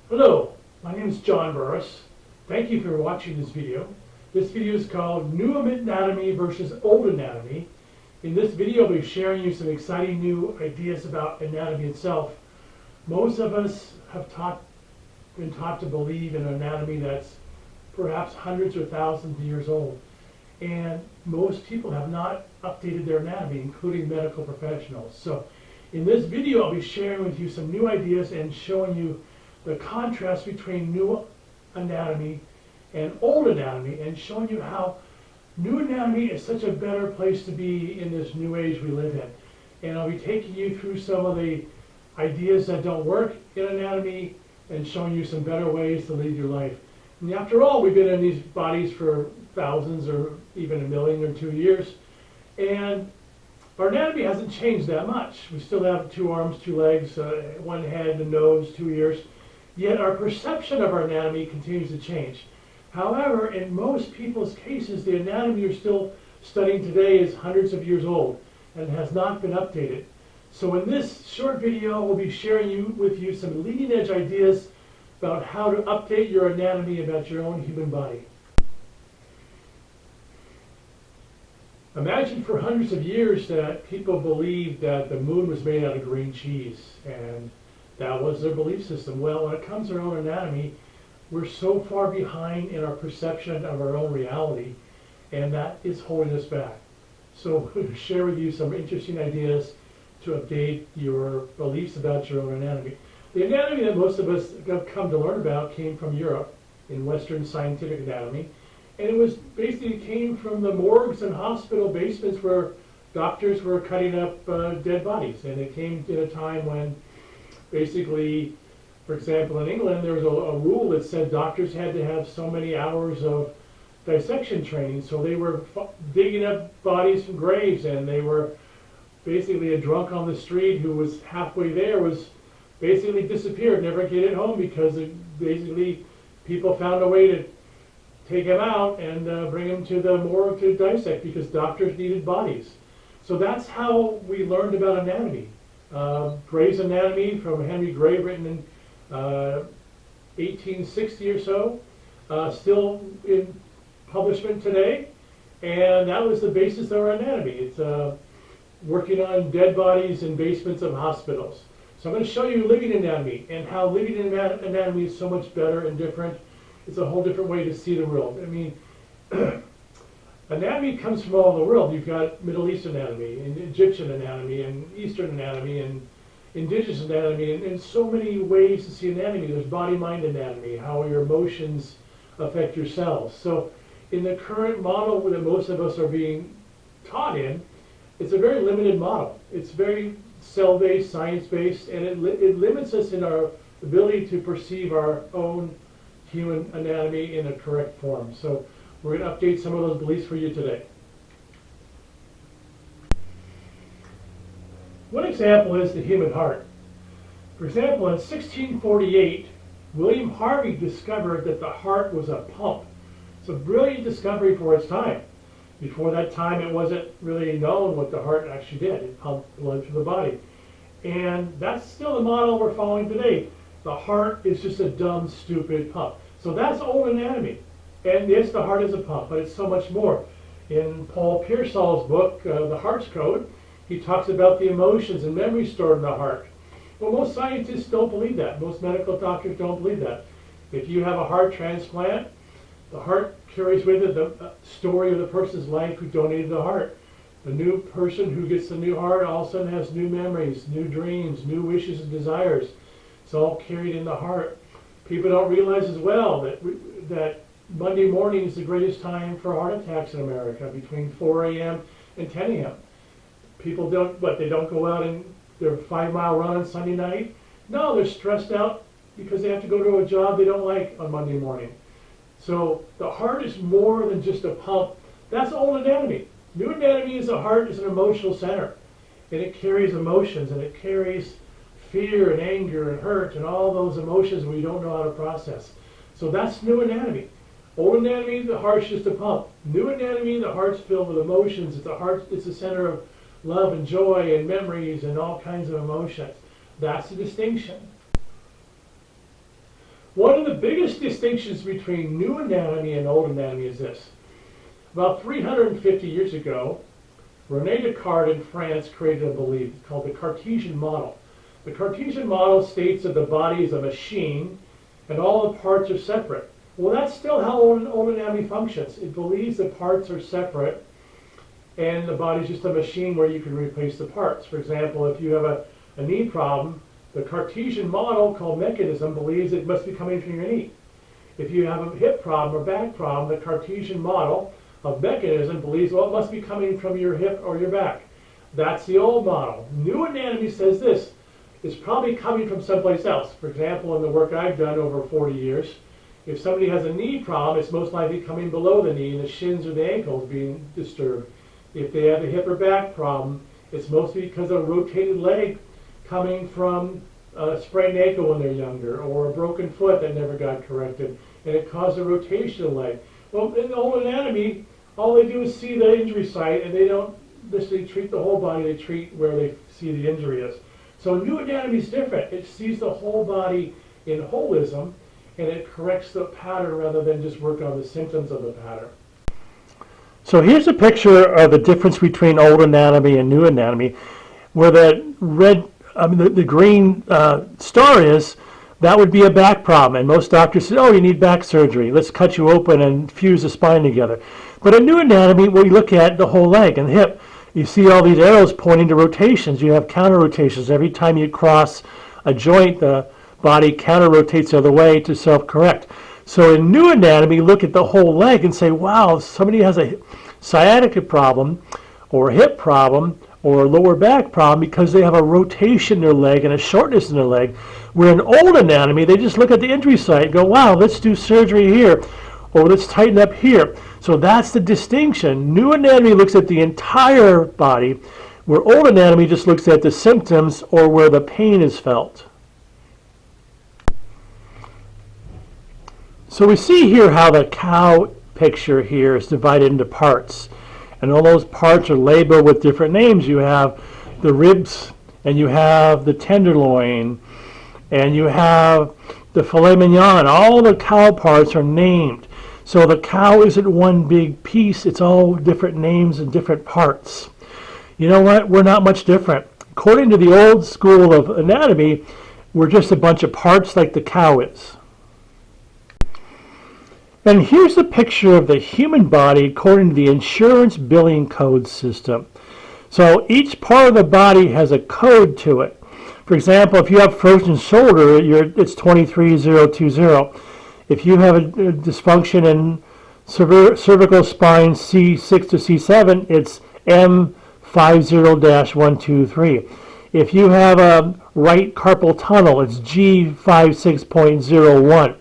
Hello, my name is John Burris. Thank you for watching this video. This video is called New Anatomy versus Old Anatomy. In this video, I'll be sharing you some exciting new ideas about anatomy itself. Most of us have been taught to believe in an anatomy that's perhaps hundreds or thousands of years old. And most people have not updated their anatomy, including medical professionals. So in this video, I'll be sharing with you some new ideas and showing you the contrast between new anatomy and old anatomy, and showing you how new anatomy is such a better place to be in this new age we live in. And I'll be taking you through some of the ideas that don't work in anatomy and showing you some better ways to lead your life. And after all, we've been in these bodies for thousands or even a million or 2 years, and our anatomy hasn't changed that much. We still have 2 arms, 2 legs, 1 head, a nose, 2 ears. Yet our perception of our anatomy continues to change. However, in most people's cases, the anatomy you're still studying today is hundreds of years old and has not been updated. So in this short video, we'll be sharing with you some leading edge ideas about how to update your anatomy about your own human body. Imagine for hundreds of years that people believed that the moon was made out of green cheese, and that was their belief system. Well, when it comes to our own anatomy, we're so far behind in our perception of our own reality, and that is holding us back. So we'll share with you some interesting ideas to update your beliefs about your own anatomy. The anatomy that most of us have come to learn about came from Europe in Western scientific anatomy, and it was basically came from the morgues and hospital basements where doctors were cutting up dead bodies. And it came at a time when basically, for example, in England, there was a rule that said doctors had to have so many hours of dissection training. So they were digging up bodies from graves, and they were basically a drunk on the street who was halfway there was basically disappeared, never get it home, because basically people found a way to take him out and bring him to the morgue to dissect, because doctors needed bodies. So that's how we learned about anatomy. Gray's Anatomy from Henry Gray, written in 1860 or so, still in publishment today, and that was the basis of our anatomy. It's working on dead bodies in basements of hospitals. So I'm going to show you living anatomy and how living anatomy is so much better and different. It's a whole different way to see the world. I mean, anatomy comes from all over the world. You've got Middle East anatomy, and Egyptian anatomy, and Eastern anatomy, and indigenous anatomy, and so many ways to see anatomy. There's body-mind anatomy, how your emotions affect your cells. So in the current model that most of us are being taught in, it's a very limited model. It's very cell-based, science-based, and it limits us in our ability to perceive our own human anatomy in a correct form. So we're going to update some of those beliefs for you today. One example is the human heart. For example, in 1648, William Harvey discovered that the heart was a pump. It's a brilliant discovery for its time. Before that time, it wasn't really known what the heart actually did. It pumped blood through the body. And that's still the model we're following today. The heart is just a dumb, stupid pump. So that's old anatomy. And yes, the heart is a pump, but it's so much more. In Paul Pearsall's book, The Heart's Code, he talks about the emotions and memories stored in the heart. Well, most scientists don't believe that. Most medical doctors don't believe that. If you have a heart transplant, the heart carries with it the story of the person's life who donated the heart. The new person who gets the new heart all of a sudden has new memories, new dreams, new wishes and desires. It's all carried in the heart. People don't realize as well that Monday morning is the greatest time for heart attacks in America, between 4 a.m. and 10 a.m. People they don't go out and their 5-mile run on Sunday night. No, they're stressed out because they have to go to a job they don't like on Monday morning. So the heart is more than just a pump. That's old anatomy. New anatomy is the heart is an emotional center, and it carries emotions, and it carries fear and anger and hurt and all those emotions we don't know how to process. So that's new anatomy. Old anatomy, the heart's just a pump. New anatomy, the heart's filled with emotions. It's the center of love and joy and memories and all kinds of emotions. That's the distinction. One of the biggest distinctions between new anatomy and old anatomy is this. About 350 years ago, René Descartes in France created a belief called the Cartesian model. The Cartesian model states that the body is a machine and all the parts are separate. Well, that's still how old anatomy functions. It believes the parts are separate and the body's just a machine where you can replace the parts. For example, if you have a knee problem, the Cartesian model called mechanism believes it must be coming from your knee. If you have a hip problem or back problem, the Cartesian model of mechanism believes, well, it must be coming from your hip or your back. That's the old model. New anatomy says this. It's probably coming from someplace else. For example, in the work I've done over 40 years, if somebody has a knee problem, it's most likely coming below the knee and the shins or the ankles being disturbed. If they have a hip or back problem, it's mostly because of a rotated leg coming from a sprained ankle when they're younger, or a broken foot that never got corrected, and it caused a rotation of the leg. Well, in old anatomy, all they do is see the injury site, and they don't necessarily treat the whole body, they treat where they see the injury is. So new anatomy is different. It sees the whole body in holism, and it corrects the pattern rather than just work on the symptoms of the pattern. So here's a picture of the difference between old anatomy and new anatomy, where the green star is. That would be a back problem, and most doctors say, oh, you need back surgery. Let's cut you open and fuse the spine together. But in new anatomy, we look at the whole leg and the hip. You see all these arrows pointing to rotations. You have counter rotations. Every time you cross a joint, the body counter rotates the other way to self-correct. So in new anatomy, look at the whole leg and say, wow, somebody has a sciatica problem or a hip problem or a lower back problem because they have a rotation in their leg and a shortness in their leg. Where in old anatomy, they just look at the injury site and go, wow, let's do surgery here, or let's tighten up here. So that's the distinction. New anatomy looks at the entire body, where old anatomy just looks at the symptoms or where the pain is felt. So we see here how the cow picture here is divided into parts. And all those parts are labeled with different names. You have the ribs, and you have the tenderloin, and you have the filet mignon. All the cow parts are named. So the cow isn't one big piece. It's all different names and different parts. You know what? We're not much different. According to the old school of anatomy, we're just a bunch of parts like the cow is. And here's a picture of the human body according to the insurance billing code system. So each part of the body has a code to it. For example, if you have frozen shoulder, it's 23020. If you have a dysfunction in cervical spine C6 to C7, it's M50-123. If you have a right carpal tunnel, it's G56.01.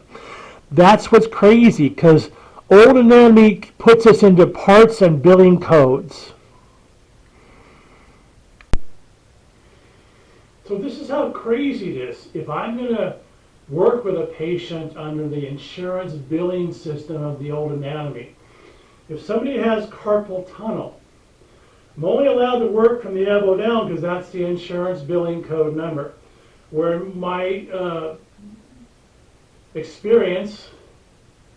That's what's crazy, because old anatomy puts us into parts and billing codes. So this is how crazy it is. If I'm going to work with a patient under the insurance billing system of the old anatomy, if somebody has carpal tunnel, I'm only allowed to work from the elbow down because that's the insurance billing code number. Where my experience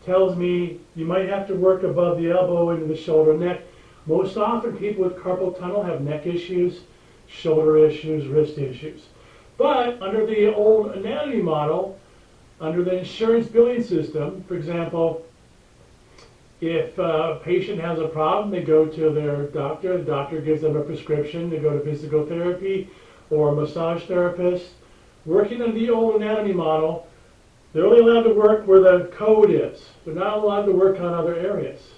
tells me you might have to work above the elbow into the shoulder neck. Most often people with carpal tunnel have neck issues, shoulder issues, wrist issues. But under the old anatomy model, under the insurance billing system, for example, if a patient has a problem, they go to their doctor, the doctor gives them a prescription, they go to physical therapy or a massage therapist. Working on the old anatomy model, they're only allowed to work where the code is. They're not allowed to work on other areas,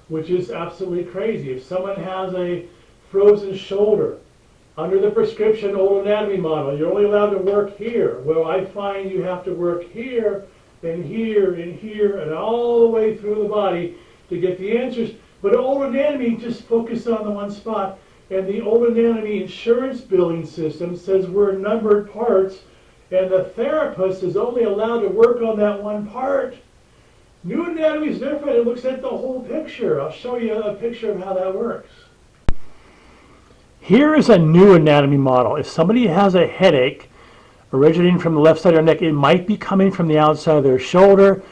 which is absolutely crazy. If someone has a frozen shoulder, under the prescription old anatomy model, you're only allowed to work here. Well, I find you have to work here and here and here and all the way through the body to get the answers. But old anatomy just focuses on the one spot, and the old anatomy insurance billing system says we're numbered parts, and the therapist is only allowed to work on that one part. New anatomy is different. It looks at the whole picture. I'll show you a picture of how that works. Here is a new anatomy model. If somebody has a headache, originating from the left side of your neck. It might be coming from the outside of their shoulder,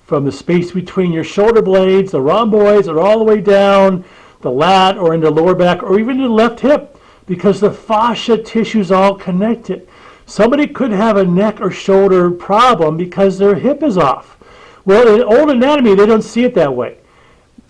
from the space between your shoulder blades, the rhomboids, or all the way down the lat or into the lower back, or even the left hip, because the fascia tissue is all connected. Somebody could have a neck or shoulder problem because their hip is off. Well, in old anatomy, they don't see it that way.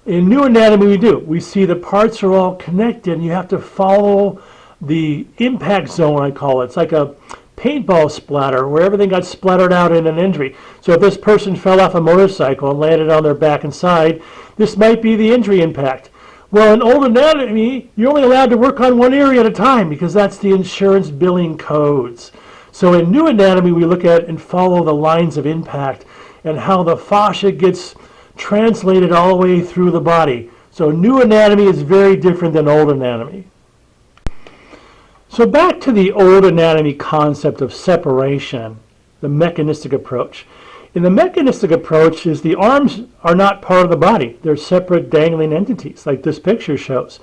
In new anatomy, we do. We see the parts are all connected, and you have to follow the impact zone, I call it. It's like a paintball splatter where everything got splattered out in an injury. So if this person fell off a motorcycle and landed on their back and side, this might be the injury impact. Well, in old anatomy, you're only allowed to work on one area at a time because that's the insurance billing codes. So in new anatomy, we look at and follow the lines of impact and how the fascia gets translated all the way through the body. So new anatomy is very different than old anatomy. So back to the old anatomy concept of separation, the mechanistic approach. In the mechanistic approach is the arms are not part of the body. They're separate dangling entities like this picture shows.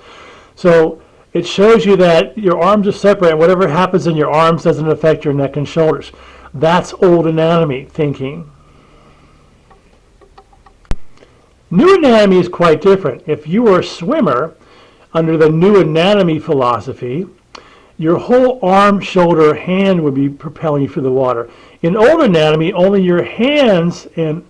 So it shows you that your arms are separate and whatever happens in your arms doesn't affect your neck and shoulders. That's old anatomy thinking. New anatomy is quite different. If you were a swimmer under the new anatomy philosophy, your whole arm, shoulder, hand would be propelling you through the water. In old anatomy, only your hands and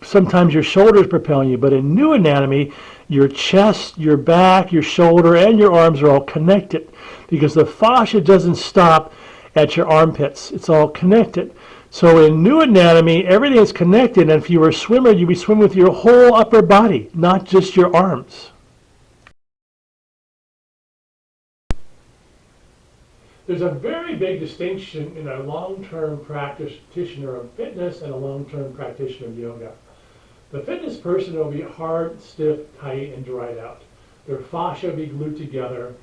sometimes your shoulders propelling you, but in new anatomy, your chest, your back, your shoulder, and your arms are all connected because the fascia doesn't stop at your armpits. It's all connected. So in new anatomy, everything is connected, and if you were a swimmer, you'd be swimming with your whole upper body, not just your arms. There's a very big distinction in a long-term practitioner of fitness and a long-term practitioner of yoga. The fitness person will be hard, stiff, tight, and dried out. Their fascia will be glued together.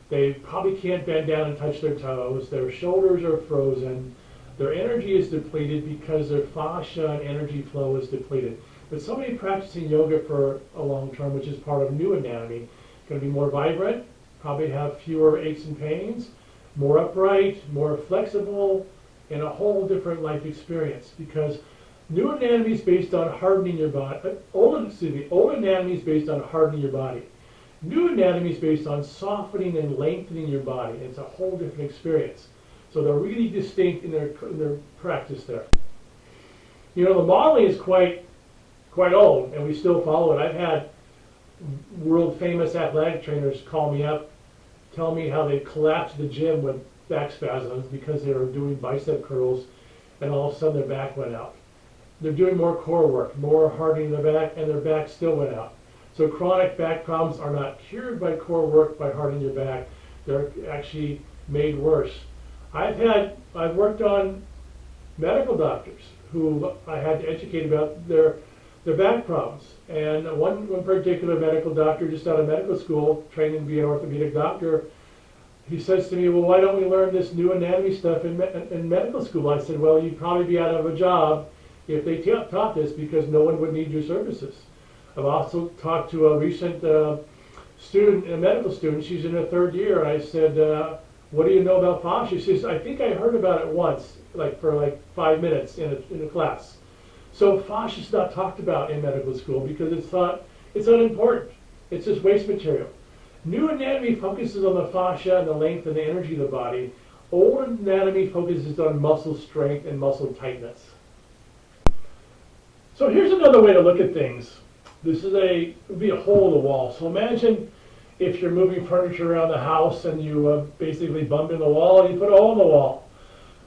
They probably can't bend down and touch their toes. Their shoulders are frozen. Their energy is depleted because their fascia and energy flow is depleted. But somebody practicing yoga for a long term, which is part of new anatomy, going to be more vibrant, probably have fewer aches and pains, more upright, more flexible, and a whole different life experience. Because new anatomy is based on hardening your body. Old anatomy is based on hardening your body. New anatomy is based on softening and lengthening your body. It's a whole different experience. So they're really distinct in their practice there. You know, the modeling is quite old, and we still follow it. I've had world famous athletic trainers call me up, tell me how they collapsed the gym with back spasms because they were doing bicep curls, and all of a sudden their back went out. They're doing more core work, more hardening their back, and their back still went out. So chronic back problems are not cured by core work, by hardening your back. They're actually made worse. I've worked on medical doctors who I had to educate about their back problems. And one particular medical doctor just out of medical school, training to be an orthopedic doctor, he says to me, well, why don't we learn this new anatomy stuff in medical school? I said, well, you'd probably be out of a job if they taught this because no one would need your services. I've also talked to a recent student, a medical student, she's in her third year, and I said, what do you know about fascia? She says, I think I heard about it once, for 5 minutes in a class. So fascia is not talked about in medical school because it's unimportant. It's just waste material. New anatomy focuses on the fascia and the length and the energy of the body. Old anatomy focuses on muscle strength and muscle tightness. So here's another way to look at things. This would be a hole in the wall. So imagine if you're moving furniture around the house and you basically bump in the wall and you put a hole in the wall.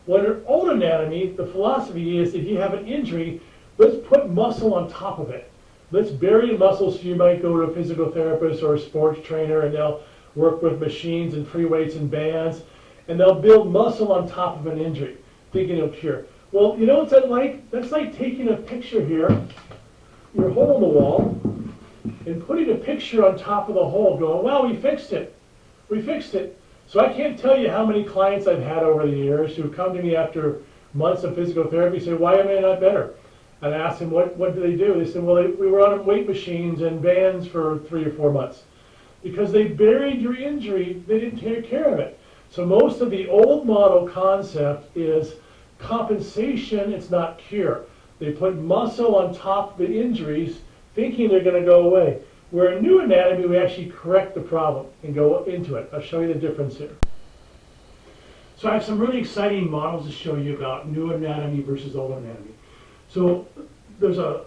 Well, in old anatomy, the philosophy is if you have an injury, let's put muscle on top of it. Let's bury muscles. So you might go to a physical therapist or a sports trainer and they'll work with machines and free weights and bands and they'll build muscle on top of an injury, thinking it'll cure. Well, you know what's that like? That's like taking a picture here, your hole in the wall, and putting a picture on top of the hole going, wow, we fixed it. We fixed it. So I can't tell you how many clients I've had over the years who come to me after months of physical therapy and say, why am I not better? And I ask them, what do they do? They said, well, we were on weight machines and bands for 3 or 4 months. Because they buried your injury, they didn't take care of it. So most of the old model concept is compensation, it's not cure. They put muscle on top of the injuries, thinking they're going to go away. Where in new anatomy, we actually correct the problem and go into it. I'll show you the difference here. So I have some really exciting models to show you about new anatomy versus old anatomy. So there's a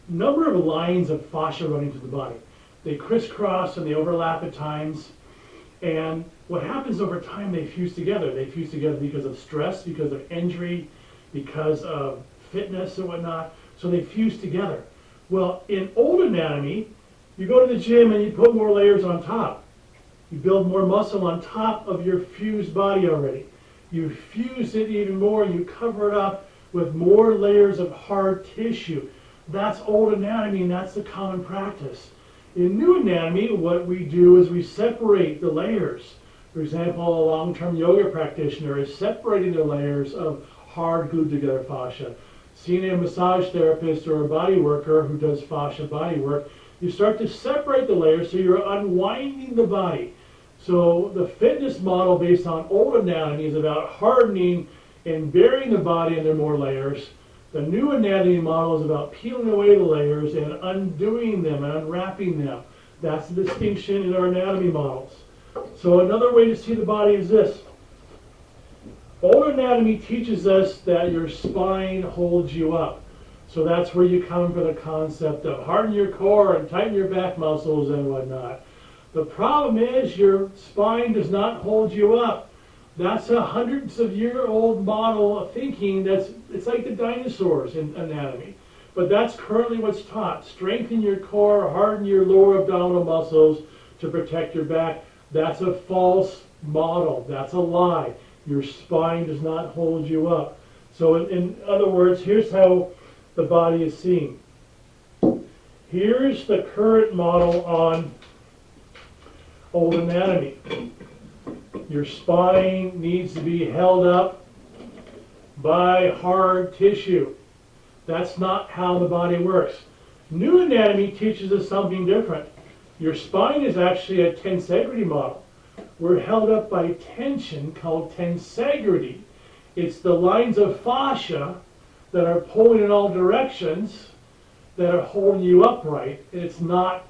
number of lines of fascia running through the body. They crisscross and they overlap at times. And what happens over time, they fuse together. They fuse together because of stress, because of injury, because of fitness and whatnot. So they fuse together. Well, in old anatomy, you go to the gym and you put more layers on top. You build more muscle on top of your fused body already. You fuse it even more, you cover it up with more layers of hard tissue. That's old anatomy, and that's the common practice. In new anatomy, what we do is we separate the layers. For example, a long-term yoga practitioner is separating the layers of hard glued together fascia. Seeing a massage therapist or a body worker who does fascia body work, you start to separate the layers so you're unwinding the body. So the fitness model based on old anatomy is about hardening and burying the body under more layers. The new anatomy model is about peeling away the layers and undoing them and unwrapping them. That's the distinction in our anatomy models. So another way to see the body is this. Old anatomy teaches us that your spine holds you up. So that's where you come from the concept of harden your core and tighten your back muscles and whatnot. The problem is your spine does not hold you up. That's a hundreds of year old model of thinking. It's like the dinosaurs in anatomy. But that's currently what's taught. Strengthen your core, harden your lower abdominal muscles to protect your back. That's a false model. That's a lie. Your spine does not hold you up. So in other words, here's how the body is seen. Here's the current model on old anatomy. Your spine needs to be held up by hard tissue. That's not how the body works. New anatomy teaches us something different. Your spine is actually a tensegrity model. We're held up by tension called tensegrity. It's the lines of fascia that are pulling in all directions that are holding you upright. It's not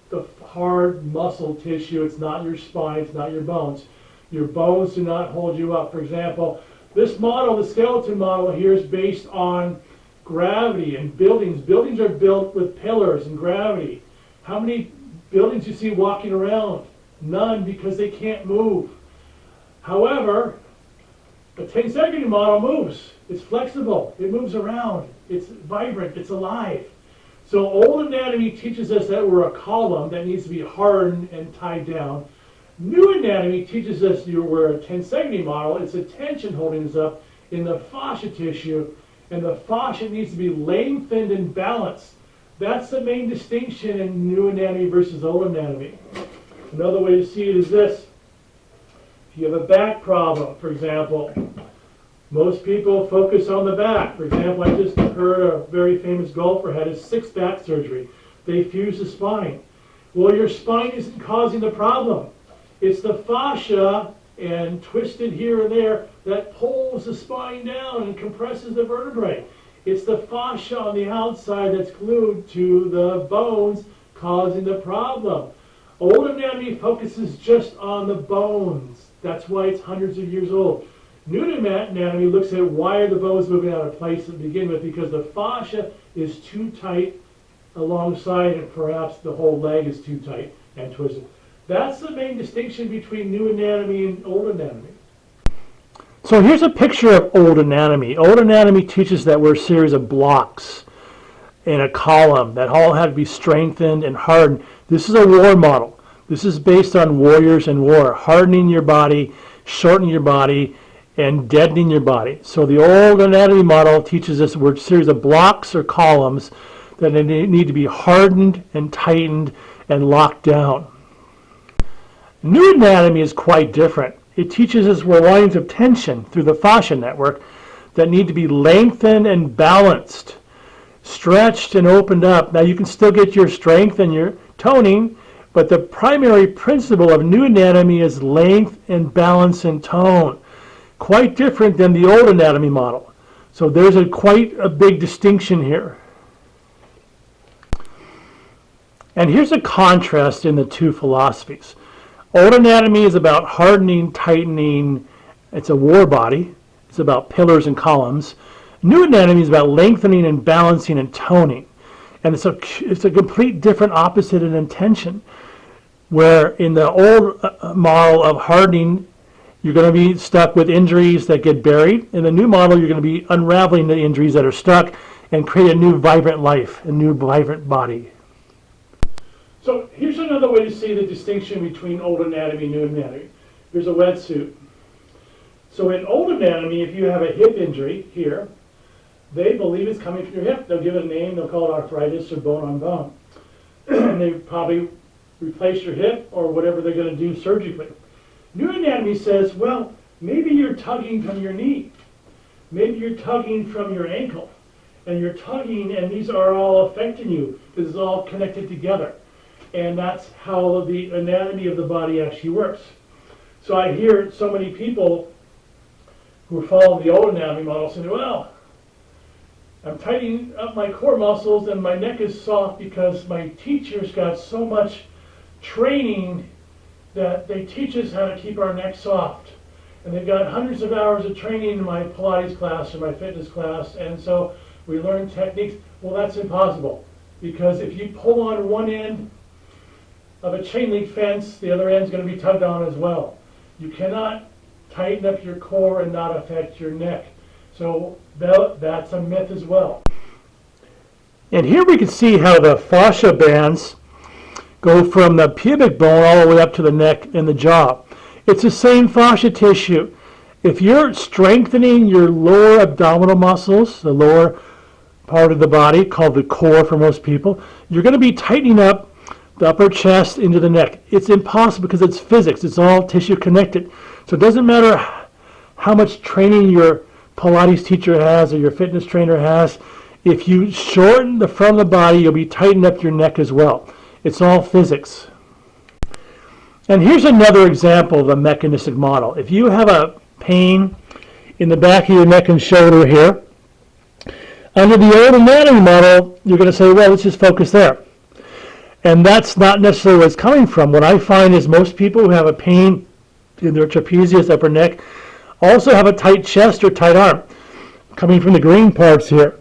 the hard muscle tissue. It's not your spine. It's not your bones. Your bones do not hold you up. For example, this model, the skeleton model here, is based on gravity and buildings. Buildings are built with pillars and gravity. How many buildings you see walking around? None, because they can't move. However, the tensegrity model moves. It's flexible. It moves around. It's vibrant. It's alive. So old anatomy teaches us that we're a column that needs to be hardened and tied down. New anatomy teaches us we're a tensegrity model. It's a tension holding us up in the fascia tissue, and the fascia needs to be lengthened and balanced. That's the main distinction in new anatomy versus old anatomy. Another way to see it is this. If you have a back problem, for example, most people focus on the back. For example, I just heard a very famous golfer had his 6th back surgery. They fused the spine. Well, your spine isn't causing the problem. It's the fascia and twisted here and there that pulls the spine down and compresses the vertebrae. It's the fascia on the outside that's glued to the bones causing the problem. Old anatomy focuses just on the bones. That's why it's hundreds of years old. New anatomy looks at why are the bones moving out of place to begin with, because the fascia is too tight alongside and perhaps the whole leg is too tight and twisted. That's the main distinction between new anatomy and old anatomy. So here's a picture of old anatomy. Old anatomy teaches that we're a series of blocks in a column that all have to be strengthened and hardened. This is a war model. This is based on warriors and war, hardening your body, shortening your body, and deadening your body. So the old anatomy model teaches us we're a series of blocks or columns that need to be hardened and tightened and locked down. New anatomy is quite different. It teaches us we're lines of tension through the fascia network that need to be lengthened and balanced, stretched and opened up. Now you can still get your strength and your toning, but the primary principle of new anatomy is length and balance and tone. quite different than the old anatomy model. So there's quite a big distinction here. And here's a contrast in the two philosophies. Old anatomy is about hardening, tightening. It's a war body. It's about pillars and columns. New anatomy is about lengthening and balancing and toning. And it's a complete different opposite in intention. Where in the old model of hardening, you're going to be stuck with injuries that get buried. In the new model, you're going to be unraveling the injuries that are stuck and create a new vibrant life, a new vibrant body. So here's another way to see the distinction between old anatomy and new anatomy. Here's a wetsuit. So in old anatomy, if you have a hip injury here, they believe it's coming from your hip. They'll give it a name. They'll call it arthritis or bone on bone. And they probably replace your hip or whatever they're going to do surgically. New anatomy says, well, maybe you're tugging from your knee. Maybe you're tugging from your ankle. And you're tugging, and these are all affecting you. This is all connected together. And that's how the anatomy of the body actually works. So I hear so many people who are following the old anatomy model saying, well, I'm tightening up my core muscles and my neck is soft because my teachers got so much training that they teach us how to keep our neck soft. And they've got hundreds of hours of training in my Pilates class or my fitness class, and so we learn techniques. Well, that's impossible, because if you pull on one end of a chain link fence, the other end's going to be tugged on as well. You cannot tighten up your core and not affect your neck. So that's a myth as well. And here we can see how the fascia bands go from the pubic bone all the way up to the neck and the jaw. It's the same fascia tissue. If you're strengthening your lower abdominal muscles, the lower part of the body, called the core for most people, you're going to be tightening up the upper chest into the neck. It's impossible because it's physics. It's all tissue connected. So it doesn't matter how much training your Pilates teacher has or your fitness trainer has. If you shorten the front of the body, you'll be tightening up your neck as well. It's all physics. And here's another example of a mechanistic model. If you have a pain in the back of your neck and shoulder here, under the old anatomy model, you're going to say, well, let's just focus there. And that's not necessarily where it's coming from. What I find is most people who have a pain in their trapezius, upper neck, also have a tight chest or tight arm, coming from the green parts here.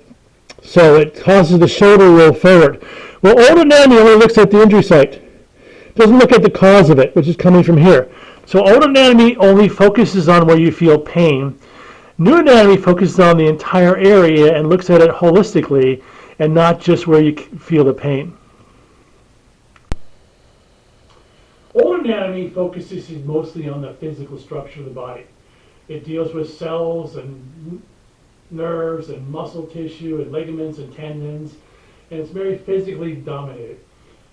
So it causes the shoulder to roll forward. Well, old anatomy only looks at the injury site. It doesn't look at the cause of it, which is coming from here. So old anatomy only focuses on where you feel pain. New anatomy focuses on the entire area and looks at it holistically and not just where you feel the pain. Old anatomy focuses mostly on the physical structure of the body. It deals with cells and nerves and muscle tissue and ligaments and tendons, and it's very physically dominated.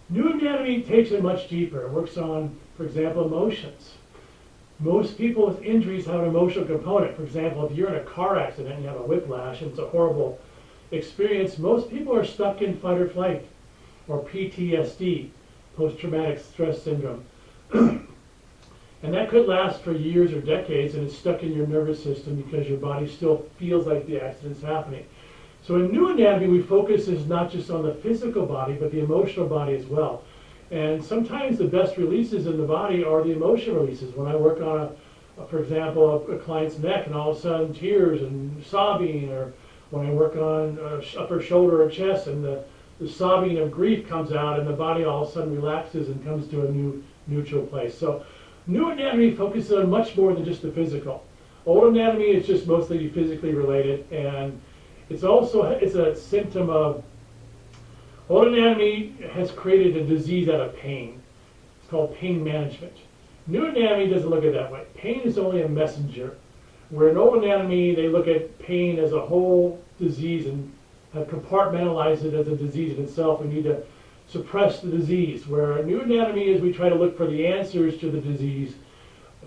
New anatomy takes it much deeper. It works on, for example, emotions. Most people with injuries have an emotional component. For example, if you're in a car accident and you have a whiplash and it's a horrible experience, most people are stuck in fight or flight, or PTSD, post-traumatic stress syndrome. And that could last for years or decades, and it's stuck in your nervous system because your body still feels like the accident's happening. So in new anatomy, we focus is not just on the physical body, but the emotional body as well. And sometimes the best releases in the body are the emotional releases. When I work on, for example, a client's neck, and all of a sudden tears and sobbing, or when I work on upper shoulder or chest, and the sobbing of grief comes out, and the body all of a sudden relaxes and comes to a new neutral place. So new anatomy focuses on much more than just the physical. Old anatomy is just mostly physically related, and it's a symptom of, old anatomy has created a disease out of pain. It's called pain management. New anatomy doesn't look at it that way. Pain is only a messenger. Where in old anatomy, they look at pain as a whole disease and have compartmentalized it as a disease in itself. We need to suppress the disease. Where new anatomy is we try to look for the answers to the disease,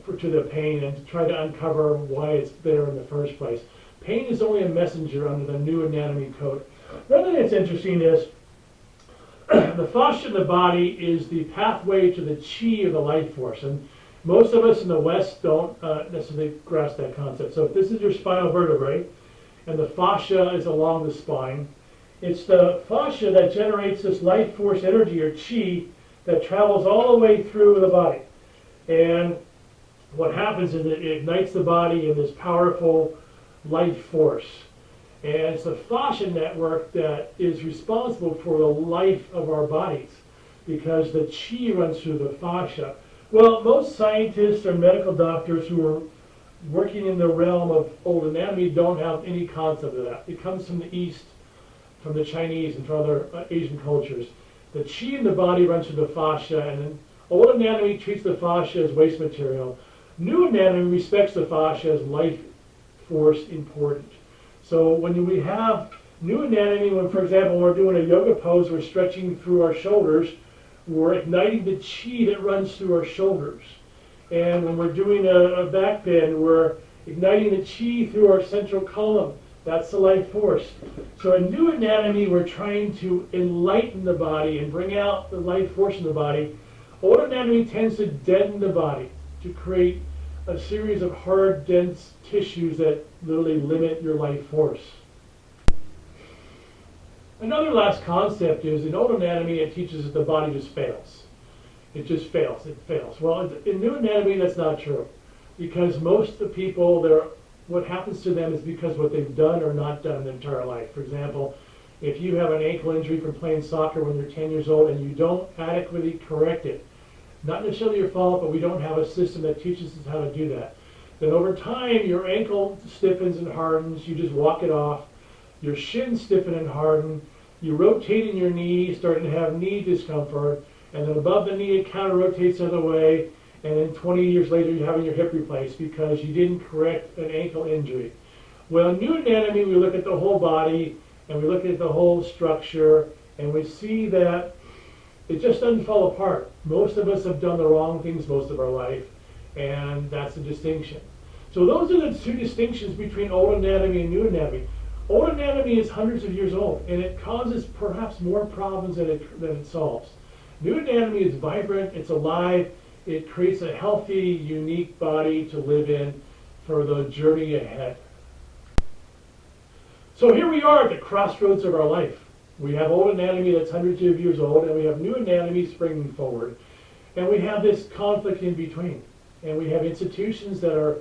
to the pain, and to try to uncover why it's there in the first place. Pain is only a messenger under the new anatomy code. Another thing that's interesting is the fascia in the body is the pathway to the chi, or the life force. And Most of us in the West don't necessarily grasp that concept. So if this is your spinal vertebrae, and the fascia is along the spine, it's the fascia that generates this life force energy, or chi, that travels all the way through the body. And what happens is it ignites the body in this powerful life force. And it's the fascia network that is responsible for the life of our bodies, because the chi runs through the fascia. Well, most scientists or medical doctors who are working in the realm of old anatomy don't have any concept of that. It comes from the East, from the Chinese and from other Asian cultures. The chi in the body runs through the fascia, and then old anatomy treats the fascia as waste material. New anatomy respects the fascia as life force important. So when we have new anatomy, when, for example, we're doing a yoga pose, we're stretching through our shoulders, we're igniting the chi that runs through our shoulders. And when we're doing a back bend, we're igniting the chi through our central column. That's the life force. So in new anatomy, we're trying to enlighten the body and bring out the life force in the body. Old anatomy tends to deaden the body, to create a series of hard, dense tissues that literally limit your life force. Another last concept is, in old anatomy, it teaches that the body just fails. It just fails. It fails. Well, in new anatomy, that's not true, because most of the people, what happens to them is because what they've done or not done their entire life. For example, if you have an ankle injury from playing soccer when you're 10 years old and you don't adequately correct it, not necessarily your fault, but we don't have a system that teaches us how to do that, then over time your ankle stiffens and hardens, you just walk it off, your shins stiffen and harden, you rotate in your knee, starting to have knee discomfort, and then above the knee it counter rotates the other way, and then 20 years later you're having your hip replaced because you didn't correct an ankle injury. Well, in new anatomy, we look at the whole body and we look at the whole structure, and we see that it just doesn't fall apart. Most of us have done the wrong things most of our life, and that's the distinction. So those are the two distinctions between old anatomy and new anatomy. Old anatomy is hundreds of years old, and it causes perhaps more problems than it solves. New anatomy is vibrant, it's alive, it creates a healthy, unique body to live in for the journey ahead. So here we are at the crossroads of our life. We have old anatomy that's hundreds of years old, and we have new anatomy springing forward. And we have this conflict in between. And we have institutions that are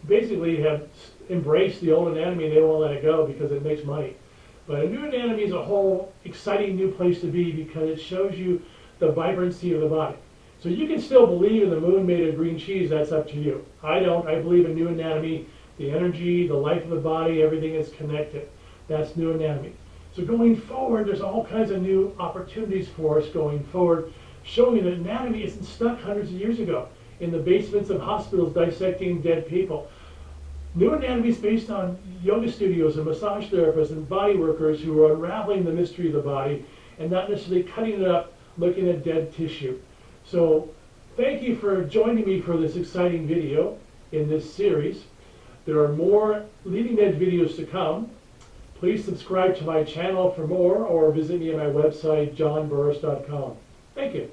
basically have embraced the old anatomy, and they won't let it go because it makes money. But a new anatomy is a whole exciting new place to be because it shows you the vibrancy of the body. So you can still believe in the moon made of green cheese, that's up to you. I don't. I believe in new anatomy, the energy, the life of the body, everything is connected. That's new anatomy. So going forward, there's all kinds of new opportunities for us going forward, showing that anatomy isn't stuck hundreds of years ago in the basements of hospitals dissecting dead people. New anatomy is based on yoga studios and massage therapists and body workers who are unraveling the mystery of the body and not necessarily cutting it up, looking at dead tissue. So thank you for joining me for this exciting video in this series. There are more leading edge videos to come. Please subscribe to my channel for more, or visit me at my website, johnburris.com. Thank you.